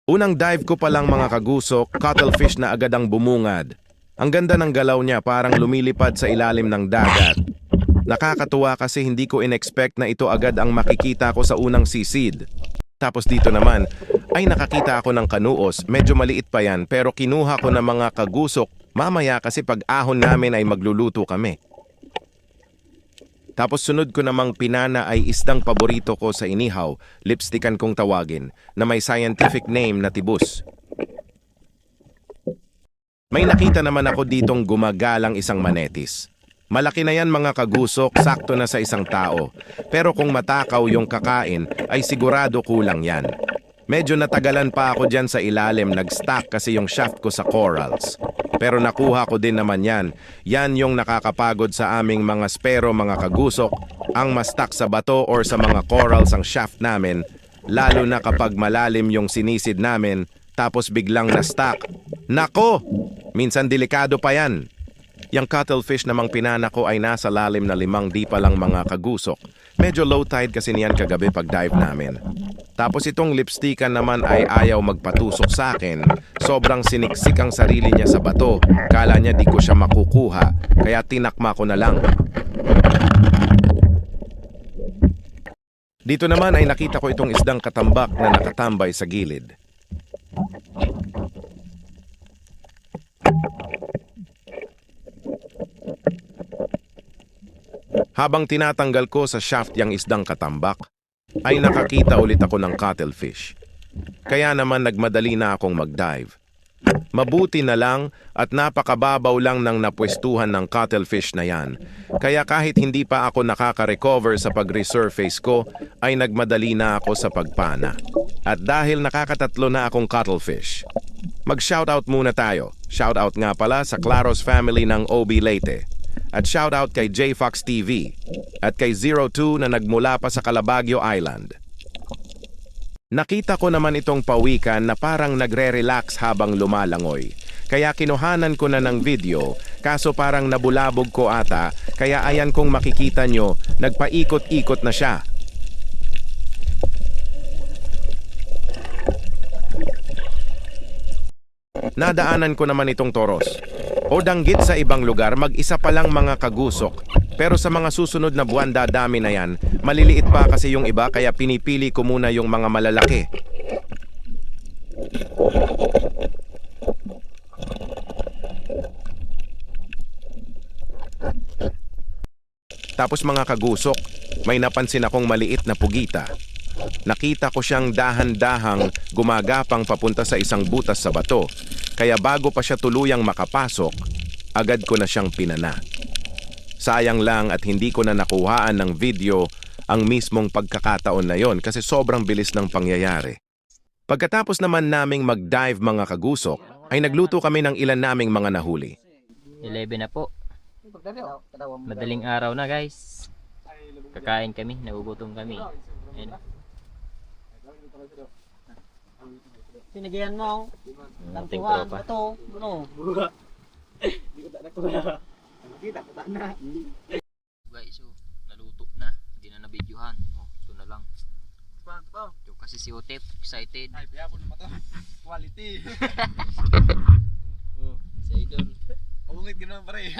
Unang dive ko pa lang mga kagusok, cuttlefish na agad ang bumungad. Ang ganda ng galaw niya parang lumilipad sa ilalim ng dagat. Nakakatuwa kasi hindi ko in-expect na ito agad ang makikita ko sa unang sisid. Tapos dito naman, ay nakakita ako ng kanuos, medyo maliit pa yan pero kinuha ko ng mga kagusok mamaya kasi pag ahon namin ay magluluto kami. Tapos sunod ko namang pinana ay isdang paborito ko sa inihaw, lipstickan kong tawagin, na may scientific name na tibus. May nakita naman ako ditong gumagalang isang manetis. Malaki na yan mga kagusok, sakto na sa isang tao. Pero kung matakaw yung kakain, ay sigurado kulang yan. Medyo natagalan pa ako dyan sa ilalim, nag-stack kasi yung shaft ko sa corals. Pero nakuha ko din naman yan. Yan yung nakakapagod sa aming mga spero mga kagusok, ang ma-stack sa bato or sa mga corals ang shaft namin, lalo na kapag malalim yung sinisid namin, tapos biglang na-stack. Nako! Minsan delikado pa yan. Yung cuttlefish namang pinana ko ay nasa lalim na 5 di pa lang mga kagusok. Medyo low tide kasi niyan kagabi pag dive namin. Tapos itong lipstickan naman ay ayaw magpatusok sa akin. Sobrang siniksik ang sarili niya sa bato. Kala niya di ko siya makukuha, kaya tinakma ko na lang. Dito naman ay nakita ko itong isdang katambak na nakatambay sa gilid. Habang tinatanggal ko sa shaft yung isdang katambak, ay nakakita ulit ako ng cuttlefish. Kaya naman nagmadali na akong mag-dive. Mabuti na lang at napakababaw lang ng napwestuhan ng cuttlefish na yan. Kaya kahit hindi pa ako nakaka-recover sa pag-resurface ko, ay nagmadali na ako sa pagpana. At dahil nakakatatlo na akong cuttlefish, mag-shoutout muna tayo. Shoutout nga pala sa Claros family ng OB Leyte. At shoutout kay JFox TV at kay 02 na nagmula pa sa Calabagyo Island. Nakita ko naman itong pawikan na parang nagre-relax habang lumalangoy. Kaya kinuhanan ko na ng video, kaso parang nabulabog ko ata, kaya ayan kung makikita nyo, nagpaikot-ikot na siya. Nadaanan ko naman itong toros. O danggit sa ibang lugar, mag-isa pa lang mga kagusok. Pero sa mga susunod na buwan dadami na yan, maliliit pa kasi yung iba kaya pinipili ko muna yung mga malalaki. Tapos mga kagusok, may napansin akong maliit na pugita. Nakita ko siyang dahan-dahang gumagapang papunta sa isang butas sa bato. Kaya bago pa siya tuluyang makapasok, agad ko na siyang pinana. Sayang lang at hindi ko na nakuhaan ng video ang mismong pagkakataon na yon kasi sobrang bilis ng pangyayari. Pagkatapos naman naming mag-dive mga kagusok, ay nagluto kami ng ilan naming mga nahuli. 11 na po. Madaling araw na guys. Kakain kami, nagugutom kami. Ayan. Sinagayan mo. Ating tropa. Ito, ano? Hindi ko tak nakuha. Kita ko tak na. Guys, so, naluto na. Hindi na nabidyohan. Oh, ito na lang. Ito kasi si Otep, excited. Ay, kaya po naman ito. Quality. Si Idol. Maungit gano'n pare.